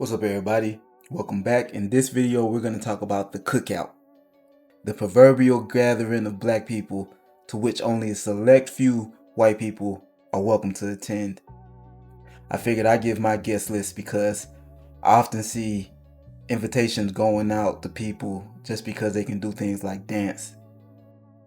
What's up, everybody? Welcome back. In this video, we're going to talk about the cookout, the proverbial gathering of black people to which only a select few white people are welcome to attend. I figured I'd give my guest list because I often see invitations going out to people just because they can do things like dance.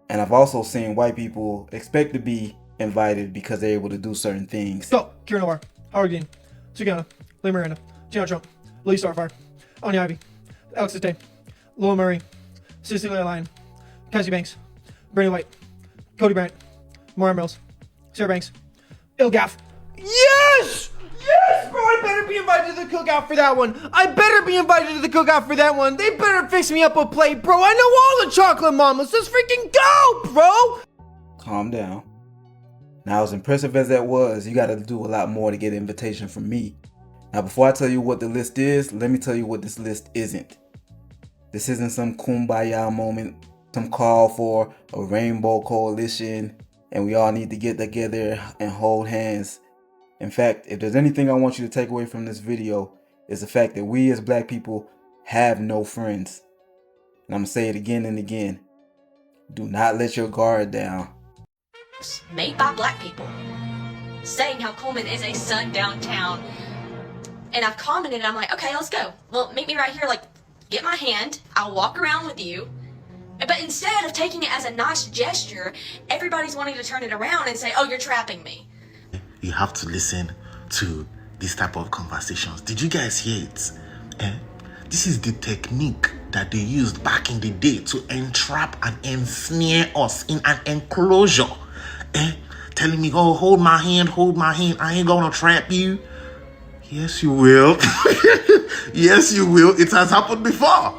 And I've also seen white people expect to be invited because they're able to do certain things. So, Kieran Noir, Howard Dean, Sugana, Lee Miranda, Gino Trump, Lee Starfire, Oni Ivy, Alex Day, Lowell Murray, Cecilia Lyon, Cassie Banks, Brandon White, Cody Bryant, Maura Mills, Sarah Banks, Ilgaff. Yes! Yes, bro! I better be invited to the cookout for that one. I better be invited to the cookout for that one. They better fix me up a plate, bro. I know all the chocolate mamas. Let's freaking go, bro! Calm down. Now, as impressive as that was, you got to do a lot more to get an invitation from me. Now, before I tell you what the list is, let me tell you what this list isn't. This isn't some kumbaya moment, some call for a rainbow coalition, and we all need to get together and hold hands. In fact, if there's anything I want you to take away from this video, is the fact that we as black people have no friends. And I'm going to say it again and again. Do not let your guard down. Made by black people, saying how Coleman is a sundown town. And I've commented, I'm like, okay, let's go. Well, meet me right here, like, get my hand, I'll walk around with you. But instead of taking it as a nice gesture, everybody's wanting to turn it around and say, oh, you're trapping me. You have to listen to this type of conversations. Did you guys hear it? This is the technique that they used back in the day to entrap and ensnare us in an enclosure. Telling me, oh, hold my hand, I ain't gonna trap you. Yes, you will. Yes, you will. It has happened before.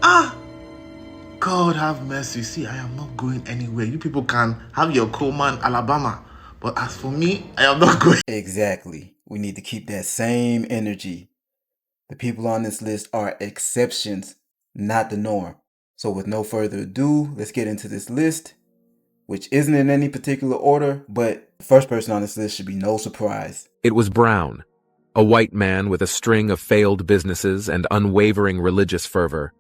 God have mercy. See, I am not going anywhere. You people can have your Coleman, Alabama. But as for me, I am not going. Exactly. We need to keep that same energy. The people on this list are exceptions, not the norm. So with no further ado, let's get into this list, which isn't in any particular order, but the first person on this list should be no surprise. It was Brown, a white man with a string of failed businesses and unwavering religious fervor,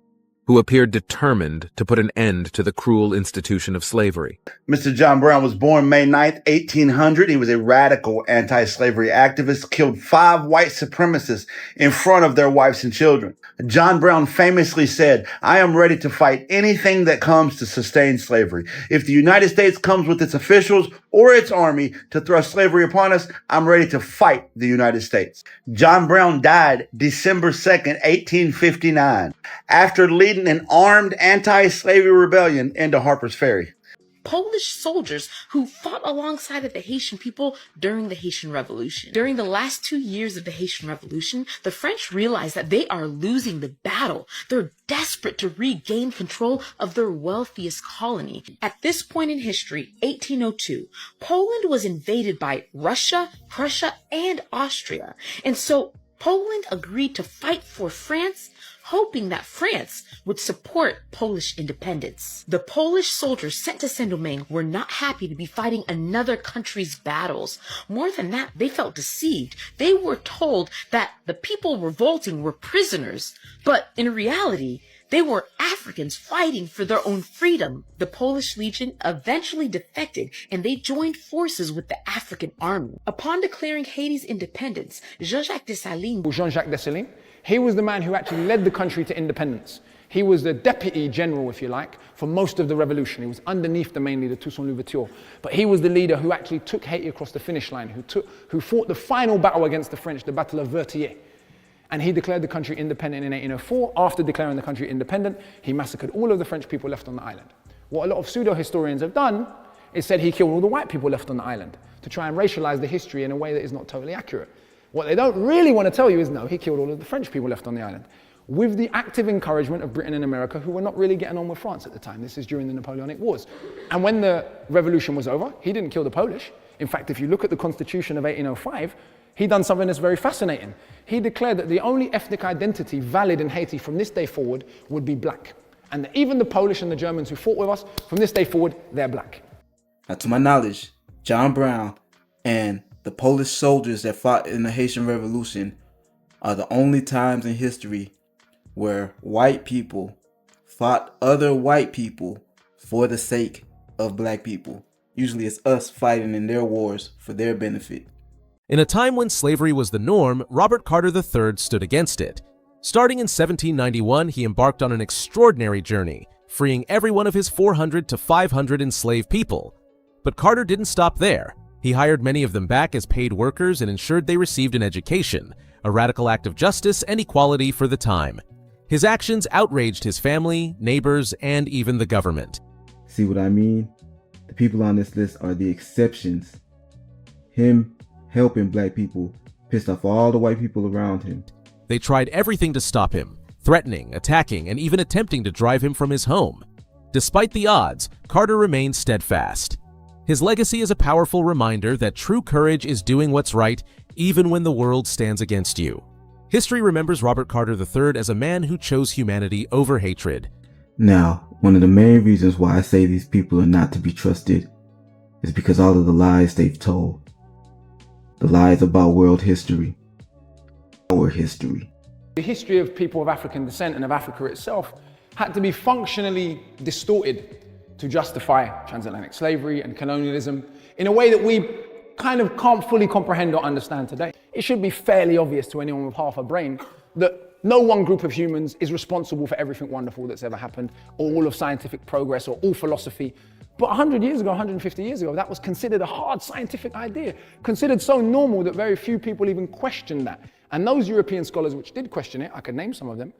who appeared determined to put an end to the cruel institution of slavery. Mr. John Brown was born May 9th, 1800. He was a radical anti-slavery activist, killed 5 white supremacists in front of their wives and children. John Brown famously said, I am ready to fight anything that comes to sustain slavery. If the United States comes with its officials or its army to thrust slavery upon us, I'm ready to fight the United States. John Brown died December 2nd, 1859, after leading an armed anti-slavery rebellion into Harper's Ferry. Polish soldiers who fought alongside of the Haitian people during the Haitian Revolution. During the last 2 years of the Haitian Revolution, the French realized that they are losing the battle. They're desperate to regain control of their wealthiest colony. At this point in history, 1802, Poland was invaded by Russia, Prussia, and Austria. And so Poland agreed to fight for France, hoping that France would support Polish independence. The Polish soldiers sent to Saint-Domingue were not happy to be fighting another country's battles. More than that, they felt deceived. They were told that the people revolting were prisoners, but in reality, they were Africans fighting for their own freedom. The Polish Legion eventually defected and they joined forces with the African army. Upon declaring Haiti's independence, Jean-Jacques Dessalines, he was the man who actually led the country to independence. He was the deputy general, if you like, for most of the revolution. He was underneath the main leader, Toussaint Louverture. But he was the leader who actually took Haiti across the finish line, who fought the final battle against the French, the Battle of Vertier. And he declared the country independent in 1804. After declaring the country independent, he massacred all of the French people left on the island. What a lot of pseudo-historians have done is said he killed all the white people left on the island to try and racialize the history in a way that is not totally accurate. What they don't really want to tell you is, no, he killed all of the French people left on the island, with the active encouragement of Britain and America, who were not really getting on with France at the time. This is during the Napoleonic Wars. And when the revolution was over, he didn't kill the Polish. In fact, if you look at the Constitution of 1805, he done something that's very fascinating. He declared that the only ethnic identity valid in Haiti from this day forward would be black. And that even the Polish and the Germans who fought with us, from this day forward, they're black. Now, to my knowledge, John Brown and the Polish soldiers that fought in the Haitian Revolution are the only times in history where white people fought other white people for the sake of black people. Usually it's us fighting in their wars for their benefit. In a time when slavery was the norm, Robert Carter III stood against it. Starting in 1791, he embarked on an extraordinary journey, freeing every one of his 400 to 500 enslaved people. But Carter didn't stop there. He hired many of them back as paid workers and ensured they received an education, a radical act of justice and equality for the time. His actions outraged his family, neighbors, and even the government. See what I mean? The people on this list are the exceptions. Him helping black people pissed off all the white people around him. They tried everything to stop him, threatening, attacking, and even attempting to drive him from his home. Despite the odds, Carter remained steadfast. His legacy is a powerful reminder that true courage is doing what's right even when the world stands against you. History remembers Robert Carter III as a man who chose humanity over hatred. Now, one of the main reasons why I say these people are not to be trusted is because all of the lies they've told. The lies about world history. Our history. The history of people of African descent and of Africa itself had to be functionally distorted to justify transatlantic slavery and colonialism in a way that we kind of can't fully comprehend or understand today. It should be fairly obvious to anyone with half a brain that no one group of humans is responsible for everything wonderful that's ever happened, or all of scientific progress, or all philosophy. But 100 years ago, 150 years ago, that was considered a hard scientific idea, considered so normal that very few people even questioned that. And those European scholars which did question it, I could name some of them.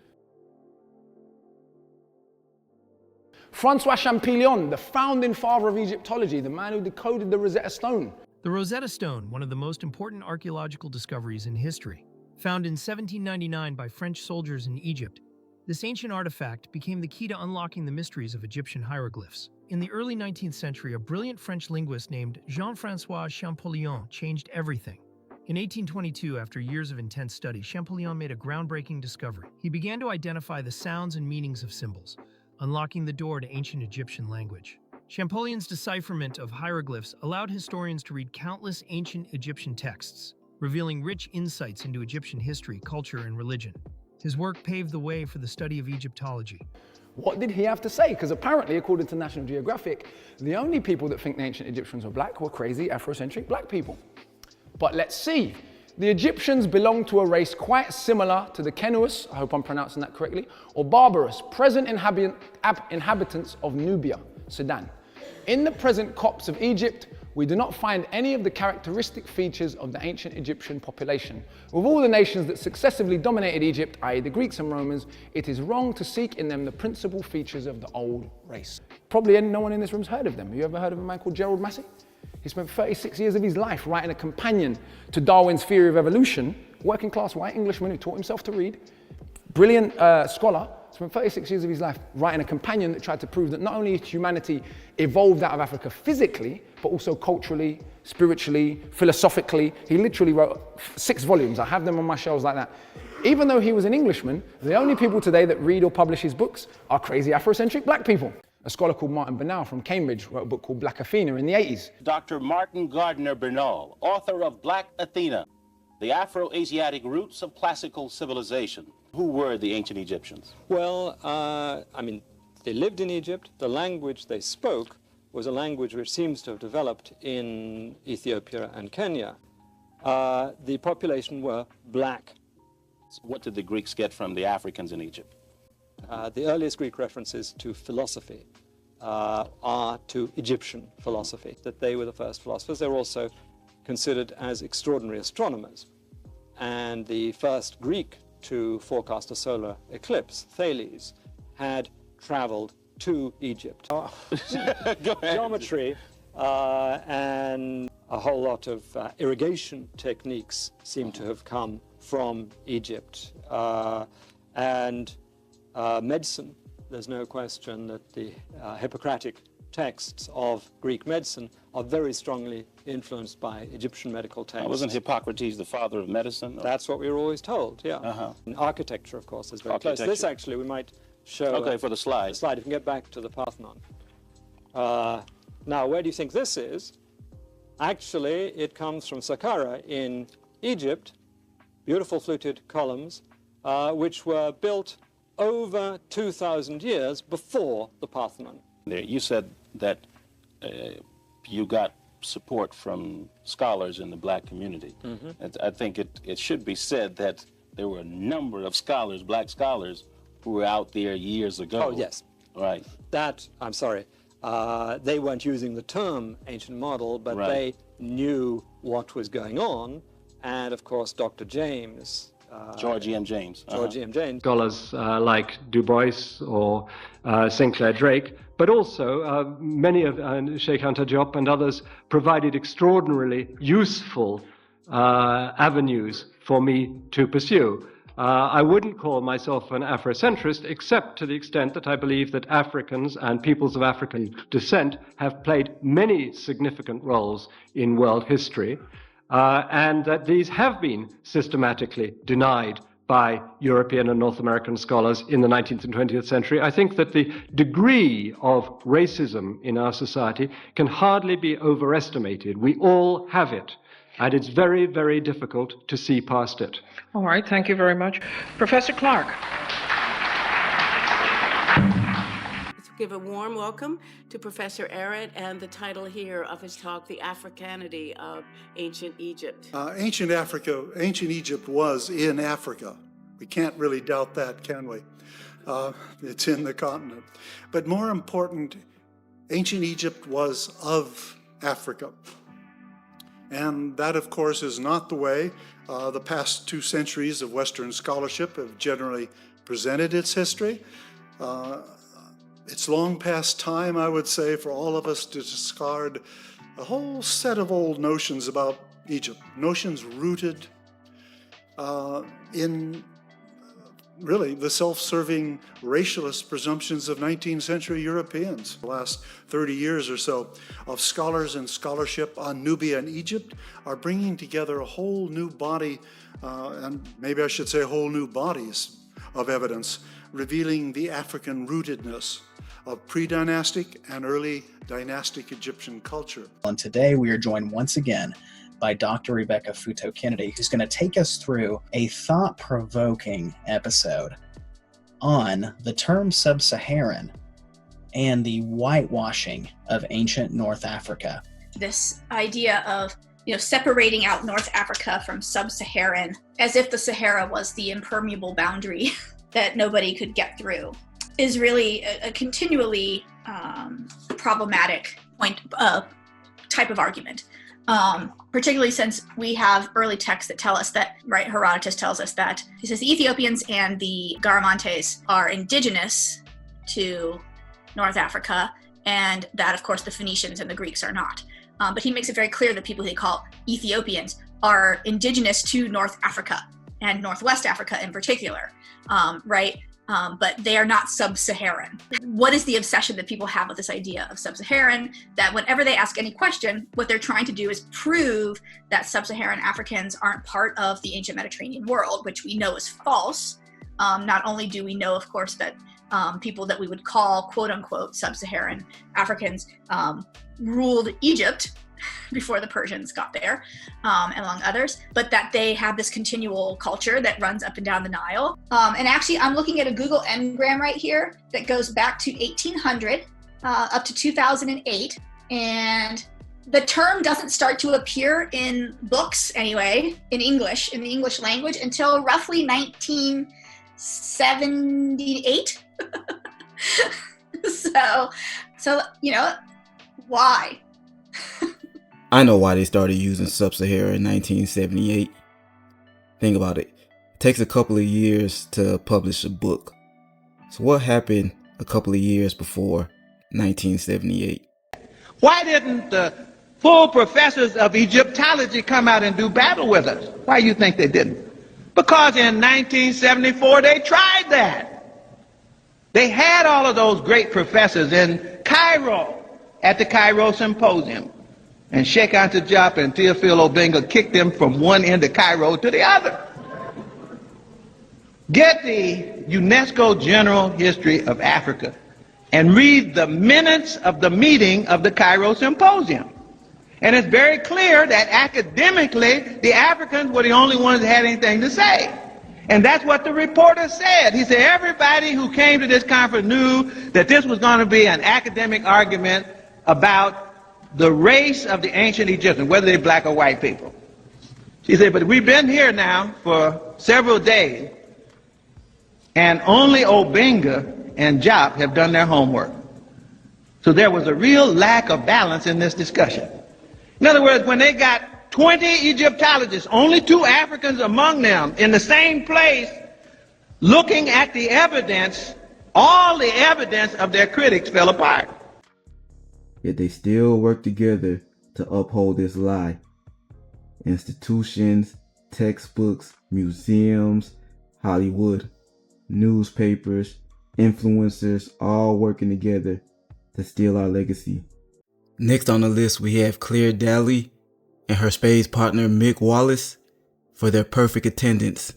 Francois Champollion, the founding father of Egyptology, the man who decoded the Rosetta Stone. The Rosetta Stone, one of the most important archaeological discoveries in history, found in 1799 by French soldiers in Egypt. This ancient artifact became the key to unlocking the mysteries of Egyptian hieroglyphs. In the early 19th century, a brilliant French linguist named Jean-François Champollion changed everything. In 1822, after years of intense study, Champollion made a groundbreaking discovery. He began to identify the sounds and meanings of symbols, unlocking the door to ancient Egyptian language. Champollion's decipherment of hieroglyphs allowed historians to read countless ancient Egyptian texts, revealing rich insights into Egyptian history, culture, and religion. His work paved the way for the study of Egyptology. What did he have to say? Because apparently, according to National Geographic, the only people that think the ancient Egyptians were black were crazy Afrocentric black people. But let's see. The Egyptians belonged to a race quite similar to the Kenuas, I hope I'm pronouncing that correctly, or Barbarous, present inhabitants of Nubia, Sudan. In the present Copts of Egypt, we do not find any of the characteristic features of the ancient Egyptian population. With all the nations that successively dominated Egypt, i.e. the Greeks and Romans, it is wrong to seek in them the principal features of the old race. Probably no one in this room's heard of them. Have you ever heard of a man called Gerald Massey? He spent 36 years of his life writing a companion to Darwin's theory of evolution, working class white Englishman who taught himself to read, brilliant scholar, spent 36 years of his life writing a companion that tried to prove that not only humanity evolved out of Africa physically, but also culturally, spiritually, philosophically. He literally wrote 6 volumes. I have them on my shelves like that. Even though he was an Englishman, the only people today that read or publish his books are crazy Afrocentric black people. A scholar called Martin Bernal from Cambridge wrote a book called Black Athena in the 80s. Dr. Martin Gardner Bernal, author of Black Athena, The Afro-Asiatic Roots of Classical Civilization. Who were the ancient Egyptians? Well, they lived in Egypt. The language they spoke was a language which seems to have developed in Ethiopia and Kenya. The population were black. What did the Greeks get from the Africans in Egypt? The earliest Greek references to philosophy are to Egyptian philosophy, that they were the first philosophers. They were also considered as extraordinary astronomers. And the first Greek to forecast a solar eclipse, Thales, had traveled to Egypt. Geometry and a whole lot of irrigation techniques seem to have come from Egypt. Medicine, there's no question that the Hippocratic texts of Greek medicine are very strongly influenced by Egyptian medical texts. Wasn't Hippocrates the father of medicine? That's what we were always told, yeah. And architecture, of course, is very close. This actually we might show. Okay, for the slide. If you can get back to the Parthenon. Now, where do you think this is? Actually, it comes from Saqqara in Egypt, beautiful fluted columns, which were built over 2,000 years before the Parthenon. You said that you got support from scholars in the black community. And I think it should be said that there were a number of scholars, black scholars, who were out there years ago. Oh, yes. Right. That, I'm sorry, they weren't using the term ancient model, but they knew what was going on. And of course, Dr. James. George M. James. George M. James. Scholars like Du Bois or Sinclair Drake, but also many of Sheikh Anta Diop and others provided extraordinarily useful avenues for me to pursue. I wouldn't call myself an Afrocentrist, except to the extent that I believe that Africans and peoples of African descent have played many significant roles in world history, and that these have been systematically denied by European and North American scholars in the 19th and 20th century. I think that the degree of racism in our society can hardly be overestimated. We all have it, and it's very, very difficult to see past it. All right, thank you very much. Professor Clark. Let's give a warm welcome to Professor Ethret and the title here of his talk, The Africanity of Ancient Egypt. Ancient Egypt was in Africa. We can't really doubt that, can we? It's in the continent. But more important, ancient Egypt was of Africa. And that, of course, is not the way the past 2 centuries of Western scholarship have generally presented its history. It's long past time, I would say, for all of us to discard a whole set of old notions about Egypt, notions rooted in really the self-serving racialist presumptions of 19th century Europeans. The last 30 years or so of scholars and scholarship on Nubia and Egypt are bringing together a whole new body, and maybe I should say whole new bodies of evidence, revealing the African rootedness of pre-dynastic and early dynastic Egyptian culture. And today we are joined once again by Dr. Rebecca Futo Kennedy, who's going to take us through a thought-provoking episode on the term Sub-Saharan and the whitewashing of ancient North Africa. This idea of separating out North Africa from Sub-Saharan as if the Sahara was the impermeable boundary that nobody could get through is really a continually problematic type of argument. Particularly since we have early texts that tell us that, right, Herodotus tells us that, he says the Ethiopians and the Garamantes are indigenous to North Africa, and that, of course, the Phoenicians and the Greeks are not. But he makes it very clear that people he call Ethiopians are indigenous to North Africa, and Northwest Africa in particular, right? But they are not Sub-Saharan. What is the obsession that people have with this idea of Sub-Saharan? That whenever they ask any question, what they're trying to do is prove that Sub-Saharan Africans aren't part of the ancient Mediterranean world, which we know is false. Not only do we know, of course, that people that we would call quote-unquote Sub-Saharan Africans ruled Egypt before the Persians got there, among others, but that they have this continual culture that runs up and down the Nile. And actually, I'm looking at a Google Ngram right here that goes back to 1800 up to 2008, and the term doesn't start to appear in books anyway, in English, in the English language, until roughly 1978. So why? I know why they started using Sub-Saharan in 1978. Think about it. It takes a couple of years to publish a book. So what happened a couple of years before 1978? Why didn't the full professors of Egyptology come out and do battle with us? Why do you think they didn't? Because in 1974 they tried that. They had all of those great professors in Cairo at the Cairo Symposium. And Sheikh Anta Diop and Theophile Obenga kicked them from one end of Cairo to the other. Get the UNESCO General History of Africa and read the minutes of the meeting of the Cairo Symposium. And it's very clear that academically, the Africans were the only ones that had anything to say. And that's what the reporter said. He said everybody who came to this conference knew that this was going to be an academic argument about the race of the ancient Egyptians, whether they're black or white people. He said, but we've been here now for several days, and only Obinga and Jop have done their homework. So there was a real lack of balance in this discussion. In other words, when they got 20 Egyptologists, only 2 Africans among them, in the same place, looking at the evidence, all the evidence of their critics fell apart. Yet they still work together to uphold this lie. Institutions, textbooks, museums, Hollywood, newspapers, influencers, all working together to steal our legacy. Next on the list, we have Claire Daly and her space partner Mick Wallace for their perfect attendance.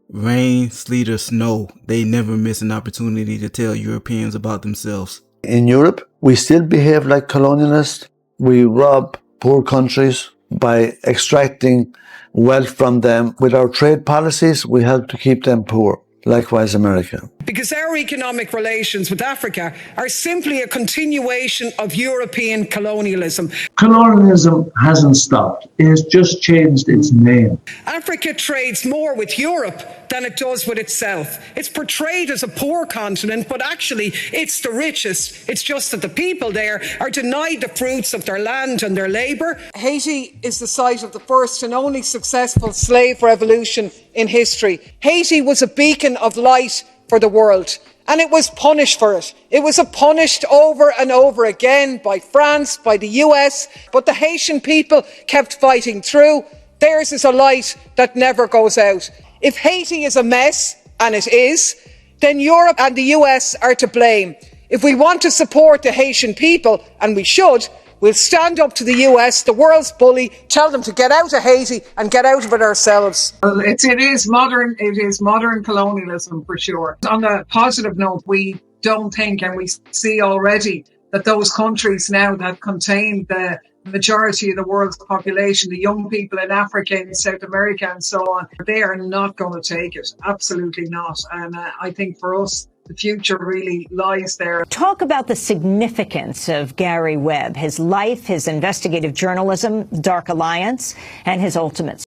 Rain, sleet, or snow, they never miss an opportunity to tell Europeans about themselves. In Europe, we still behave like colonialists. We rob poor countries by extracting wealth from them. With our trade policies, we help to keep them poor. Likewise, America. Because our economic relations with Africa are simply a continuation of European colonialism. Colonialism hasn't stopped. It has just changed its name. Africa trades more with Europe than it does with itself. It's portrayed as a poor continent, but actually it's the richest. It's just that the people there are denied the fruits of their land and their labour. Haiti is the site of the first and only successful slave revolution in history. Haiti was a beacon of light for the world, and it was punished for it. It was punished over and over again by France, by the US, but the Haitian people kept fighting through. Theirs is a light that never goes out. If Haiti is a mess, and it is, then Europe and the US are to blame. If we want to support the Haitian people, and we should, we'll stand up to the US, the world's bully, tell them to get out of Haiti and get out of it ourselves. Well, it is modern colonialism for sure. On a positive note, we don't think, and we see already, that those countries now that contain the majority of the world's population, the young people in Africa and South America and so on, they are not going to take it. Absolutely not. And I think for us, the future really lies there. Talk about the significance of Gary Webb, his life, his investigative journalism, Dark Alliance, and his ultimates.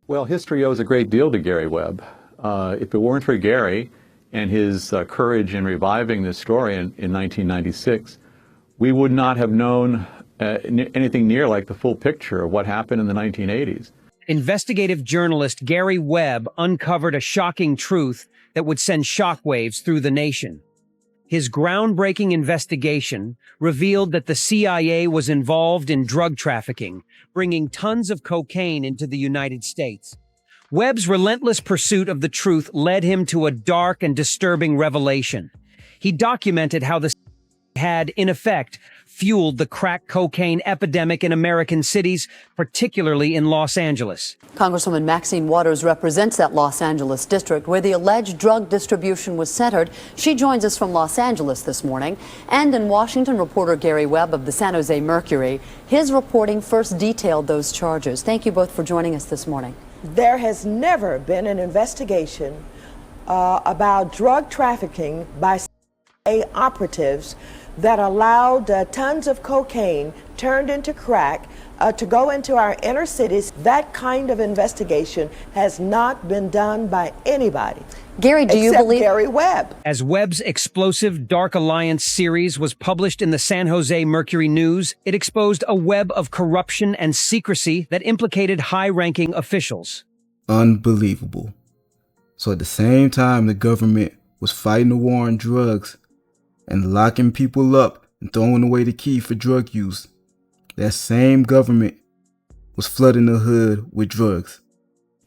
Well, history owes a great deal to Gary Webb. If it weren't for Gary and his courage in reviving this story in 1996, we would not have known anything near like the full picture of what happened in the 1980s. Investigative journalist Gary Webb uncovered a shocking truth that would send shockwaves through the nation. His groundbreaking investigation revealed that the CIA was involved in drug trafficking, bringing tons of cocaine into the United States. Webb's relentless pursuit of the truth led him to a dark and disturbing revelation. He documented how the CIA had, in effect, fueled the crack cocaine epidemic in American cities, particularly in Los Angeles. Congresswoman Maxine Waters represents that Los Angeles district where the alleged drug distribution was centered. She joins us from Los Angeles this morning. And in Washington, reporter Gary Webb of the San Jose Mercury. His reporting first detailed those charges. Thank you both for joining us this morning. There has never been an investigation about drug trafficking by CIA operatives that allowed tons of cocaine turned into crack to go into our inner cities. That kind of investigation has not been done by anybody. Gary, do you believe Gary Webb? As Webb's explosive Dark Alliance series was published in the San Jose Mercury News, it exposed a web of corruption and secrecy that implicated high-ranking officials. Unbelievable. So at the same time the government was fighting the war on drugs and locking people up and throwing away the key for drug use, that same government was flooding the hood with drugs.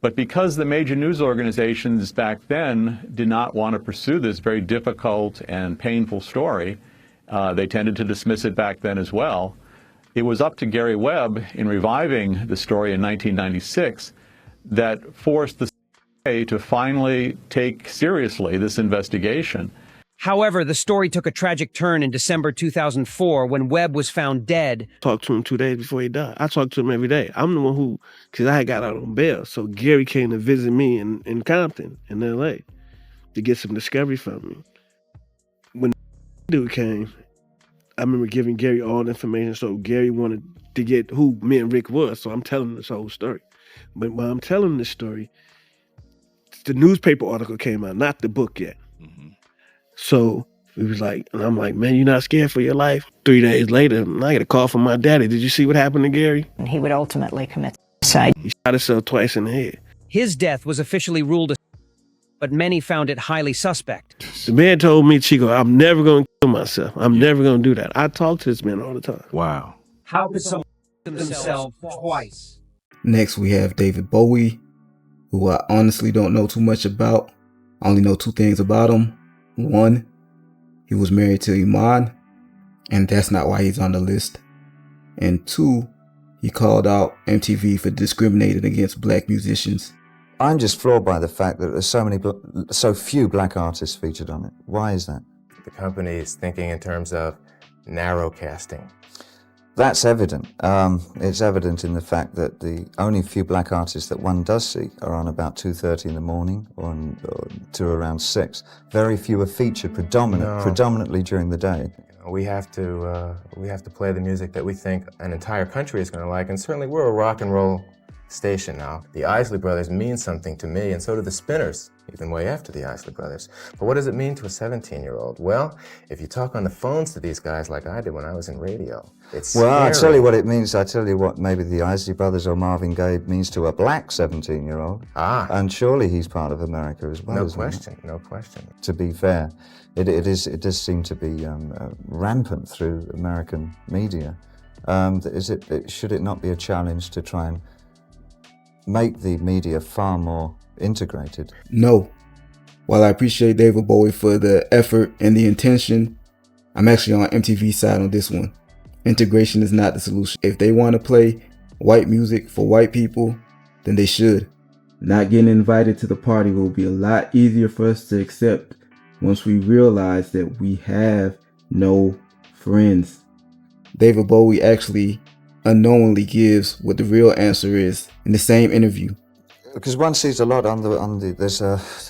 But because the major news organizations back then did not want to pursue this very difficult and painful story, they tended to dismiss it back then as well. It was up to Gary Webb in reviving the story in 1996 that forced the CIA to finally take seriously this investigation. However, the story took a tragic turn in December 2004 when Webb was found dead. Talked to him 2 days before he died. I talked to him every day. I'm the one who, because I had got out on bail, so Gary came to visit me in Compton, in L.A., to get some discovery from me. When the dude came, I remember giving Gary all the information, so Gary wanted to get who me and Rick was, so I'm telling him this whole story. But while I'm telling this story, the newspaper article came out, not the book yet. So we was like, and I'm like, man, you're not scared for your life? 3 days later, I get a call from my daddy. Did you see what happened to Gary? And he would ultimately commit suicide. He shot himself twice in the head. His death was officially ruled a but many found it highly suspect. The man told me, Chico, I'm never going to kill myself. I'm never going to do that. I talk to this man all the time. Wow. How could someone themselves twice? Next, we have David Bowie, who I honestly don't know too much about. I only know 2 things about him. 1, he was married to Iman, and that's not why he's on the list. And 2, he called out MTV for discriminating against black musicians. I'm just floored by the fact that there's so few black artists featured on it. Why is that? The company is thinking in terms of narrow casting. That's evident. It's evident in the fact that the only few black artists that one does see are on about 2:30 in the morning or to around 6. Very few are featured predominantly during the day. We have to play the music that we think an entire country is going to like, and certainly we're a rock and roll station now. The Isley Brothers mean something to me, and so do the Spinners, even way after the Isley Brothers. But what does it mean to a 17-year-old? Well, if you talk on the phones to these guys like I did when I was in radio, it's Well, scary. I'll tell you what it means. I'll tell you what maybe the Isley Brothers or Marvin Gaye means to a black 17-year-old. And surely he's part of America as well. No question, no question. To be fair, it does seem to be rampant through American media. Should it not be a challenge to try and make the media far more integrated? No. While I appreciate David Bowie for the effort and the intention, I'm actually on MTV's side on this one. Integration is not the solution. If they want to play white music for white people, then they should. Not getting invited to the party will be a lot easier for us to accept once we realize that we have no friends. David Bowie actually unknowingly gives what the real answer is in the same interview. Because one sees a lot there's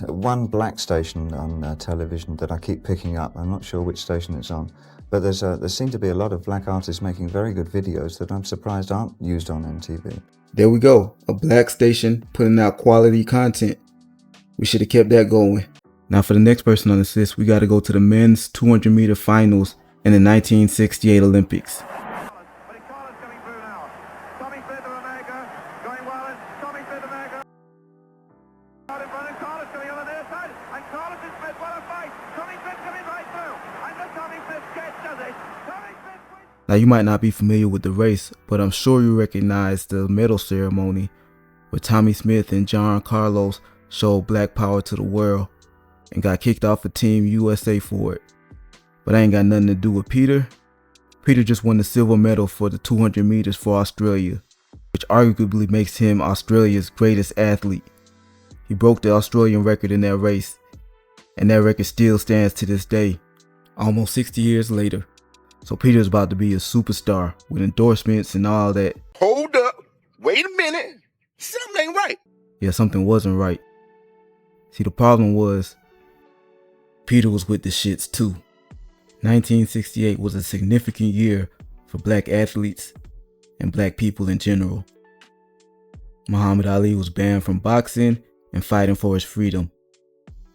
one black station on television that I keep picking up. I'm not sure which station it's on, but there seem to be a lot of black artists making very good videos that I'm surprised aren't used on MTV. There we go, a black station putting out quality content. We should have kept that going. Now for the next person on this list, we got to go to the men's 200 meter finals in the 1968 Olympics. Now you might not be familiar with the race, but I'm sure you recognize the medal ceremony where Tommy Smith and John Carlos showed black power to the world and got kicked off of Team USA for it. But that ain't got nothing to do with Peter. Peter just won the silver medal for the 200 meters for Australia, which arguably makes him Australia's greatest athlete. He broke the Australian record in that race, and that record still stands to this day, almost 60 years later. So Peter's about to be a superstar with endorsements and all that. Hold up. Wait a minute. Something ain't right. Yeah, something wasn't right. See, the problem was Peter was with the shits too. 1968 was a significant year for black athletes and black people in general. Muhammad Ali was banned from boxing and fighting for his freedom.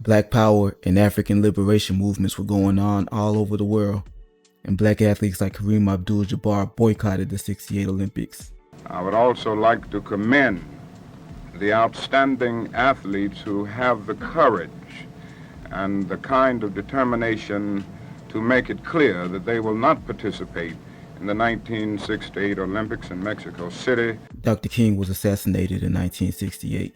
Black power and African liberation movements were going on all over the world, and black athletes like Kareem Abdul-Jabbar boycotted the 68 Olympics. I would also like to commend the outstanding athletes who have the courage and the kind of determination to make it clear that they will not participate in the 1968 Olympics in Mexico City. Dr. King was assassinated in 1968,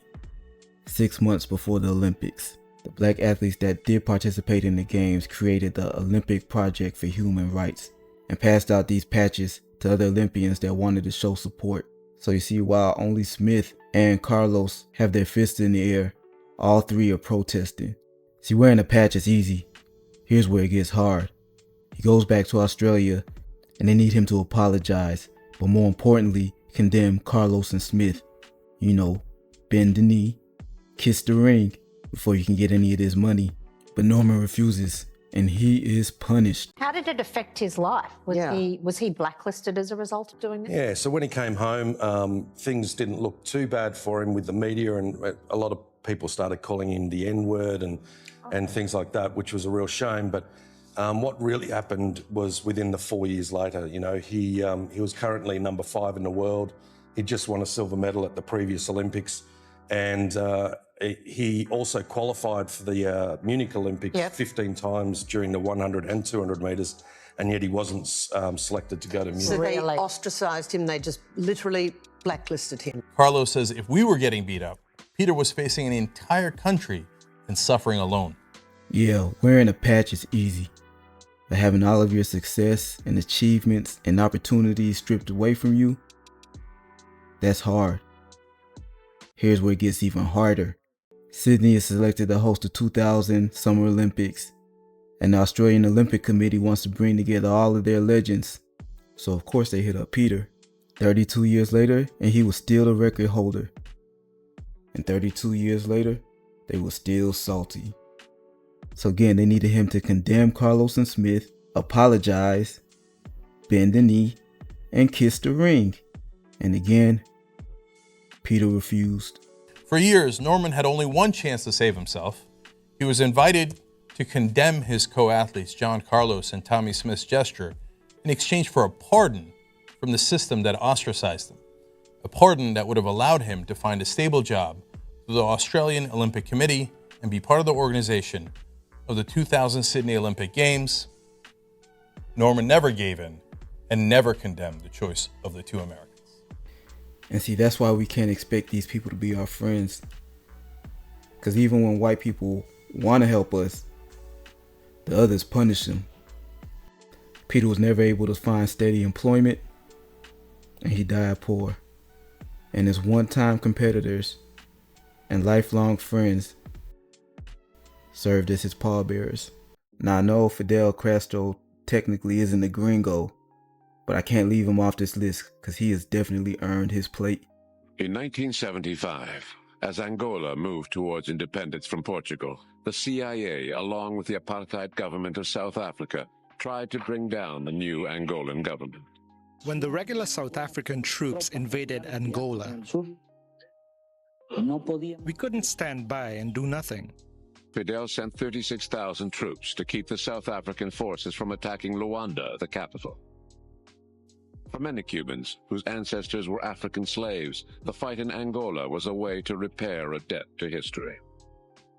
6 months before the Olympics. The black athletes that did participate in the games created the Olympic Project for Human Rights and passed out these patches to other Olympians that wanted to show support. So you see, while only Smith and Carlos have their fists in the air, all three are protesting. See, wearing a patch is easy. Here's where it gets hard. He goes back to Australia and they need him to apologize, but more importantly, condemn Carlos and Smith. You know, bend the knee, kiss the ring before you can get any of this money. But Norman refuses and he is punished. How did it affect his life? Was he blacklisted as a result of doing this? Yeah, so when he came home, things didn't look too bad for him with the media, and a lot of people started calling him the N-word and things like that, which was a real shame. But what really happened was within the 4 years later, you know, he was currently number 5 in the world. He just won a silver medal at the previous Olympics, and he also qualified for the Munich Olympics 15 times during the 100 and 200 metres, and yet he wasn't selected to go to Munich. So they ostracized him, they just literally blacklisted him. Carlos says if we were getting beat up, Peter was facing an entire country and suffering alone. Yeah, wearing a patch is easy. But having all of your success and achievements and opportunities stripped away from you, that's hard. Here's where it gets even harder. Sydney is selected to host the 2000 Summer Olympics, and the Australian Olympic Committee wants to bring together all of their legends. So of course they hit up Peter. 32 years later, and he was still the record holder. And 32 years later, they were still salty. So again, they needed him to condemn Carlos and Smith, apologize, bend the knee, and kiss the ring. And again, Peter refused. For years, Norman had only one chance to save himself. He was invited to condemn his co-athletes, John Carlos and Tommy Smith's gesture, in exchange for a pardon from the system that ostracized him. A pardon that would have allowed him to find a stable job through the Australian Olympic Committee and be part of the organization of the 2000 Sydney Olympic Games. Norman never gave in and never condemned the choice of the two Americans. And see, that's why we can't expect these people to be our friends. Because even when white people want to help us, the others punish them. Peter was never able to find steady employment, and he died poor. And his one-time competitors and lifelong friends served as his pallbearers. Now I know Fidel Castro technically isn't a gringo, but I can't leave him off this list because he has definitely earned his plate. In 1975, as Angola moved towards independence from Portugal, the CIA, along with the apartheid government of South Africa, tried to bring down the new Angolan government. When the regular South African troops invaded Angola, we couldn't stand by and do nothing. Fidel sent 36,000 troops to keep the South African forces from attacking Luanda, the capital. For many Cubans, whose ancestors were African slaves, the fight in Angola was a way to repair a debt to history.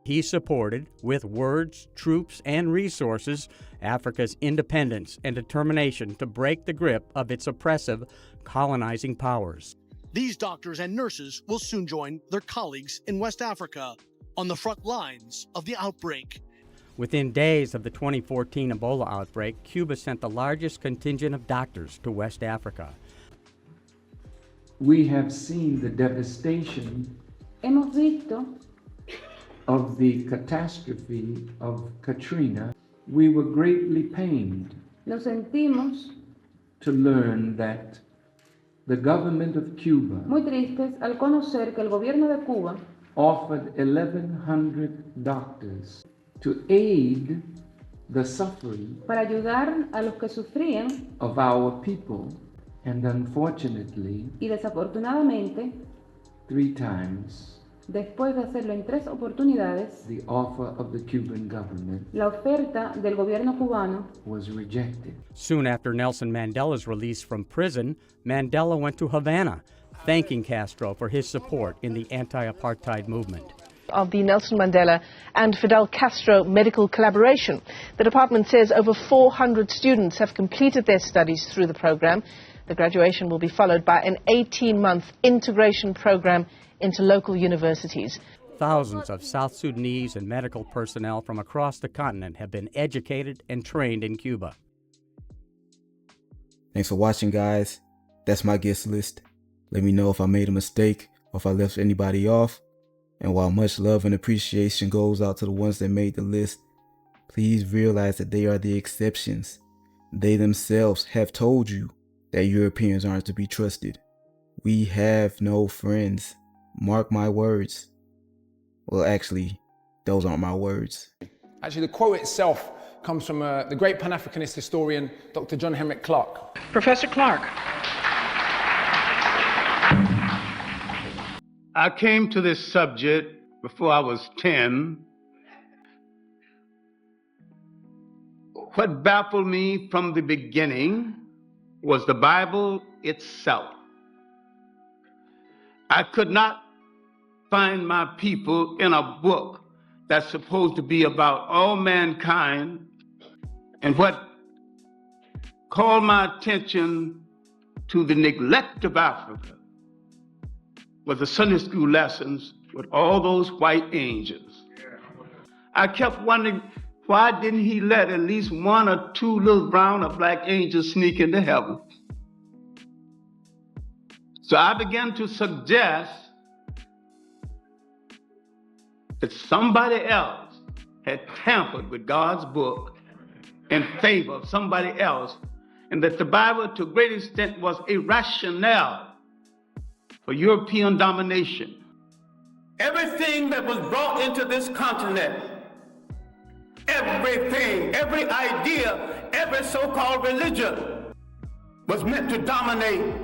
He supported, with words, troops, and resources, Africa's independence and determination to break the grip of its oppressive, colonizing powers. These doctors and nurses will soon join their colleagues in West Africa on the front lines of the outbreak. Within days of the 2014 Ebola outbreak, Cuba sent the largest contingent of doctors to West Africa. We have seen the devastation Hemos visto of the catastrophe of Katrina. We were greatly pained Nos sentimos to learn that the government of Cuba muy tristes al conocer que el gobierno de Cuba offered 1,100 doctors to aid the suffering para ayudar a los que sufrían of our people, and unfortunately, y desafortunadamente, 3 times, después de hacerlo en 3 oportunidades, the offer of the Cuban government la oferta del gobierno cubano was rejected. Soon after Nelson Mandela's release from prison, Mandela went to Havana, thanking Castro for his support in the anti-apartheid movement. Of the Nelson Mandela and Fidel Castro medical collaboration. The department says over 400 students have completed their studies through the program. The graduation will be followed by an 18-month integration program into local universities. Thousands of South Sudanese and medical personnel from across the continent have been educated and trained in Cuba. Thanks for watching, guys. That's my guest list. Let me know if I made a mistake or if I left anybody off. And while much love and appreciation goes out to the ones that made the list, Please realize that they are the exceptions. They themselves have told you that Europeans aren't to be trusted. We have no friends. Mark my words. Well, actually, those aren't my words. Actually, the quote itself comes from the great Pan-Africanist historian, Dr. John Henrik Clark. Professor Clark. I came to this subject before I was 10. What baffled me from the beginning was the Bible itself. I could not find my people in a book that's supposed to be about all mankind. And what called my attention to the neglect of Africa was the Sunday school lessons with all those white angels. I kept wondering, why didn't he let at least one or two little brown or black angels sneak into heaven? So I began to suggest that somebody else had tampered with God's book in favor of somebody else, and that the Bible, to a great extent, was a rationale for European domination. Everything that was brought into this continent, everything, every idea, every so-called religion was meant to dominate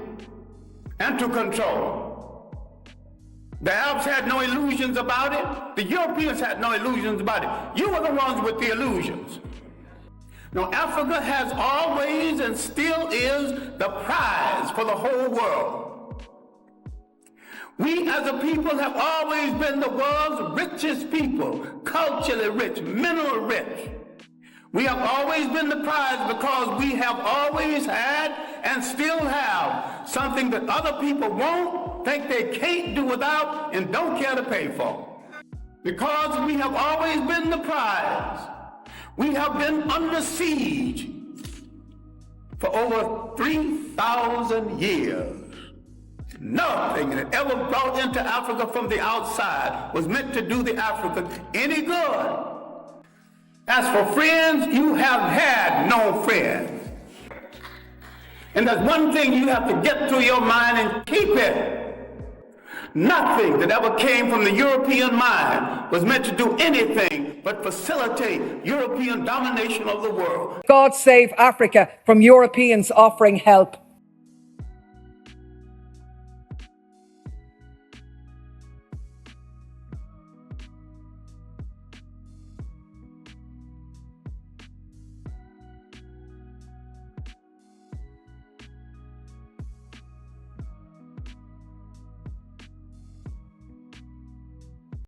and to control. The Arabs had no illusions about it. The Europeans had no illusions about it. You were the ones with the illusions. Now, Africa has always and still is the prize for the whole world. We as a people have always been the world's richest people, culturally rich, mineral rich. We have always been the prize because we have always had and still have something that other people won't, think they can't do without, and don't care to pay for. Because we have always been the prize, we have been under siege for over 3,000 years. Nothing that ever brought into Africa from the outside was meant to do the Africans any good. As for friends, you have had no friends. And there's one thing you have to get through your mind and keep it. Nothing that ever came from the European mind was meant to do anything but facilitate European domination of the world. God save Africa from Europeans offering help.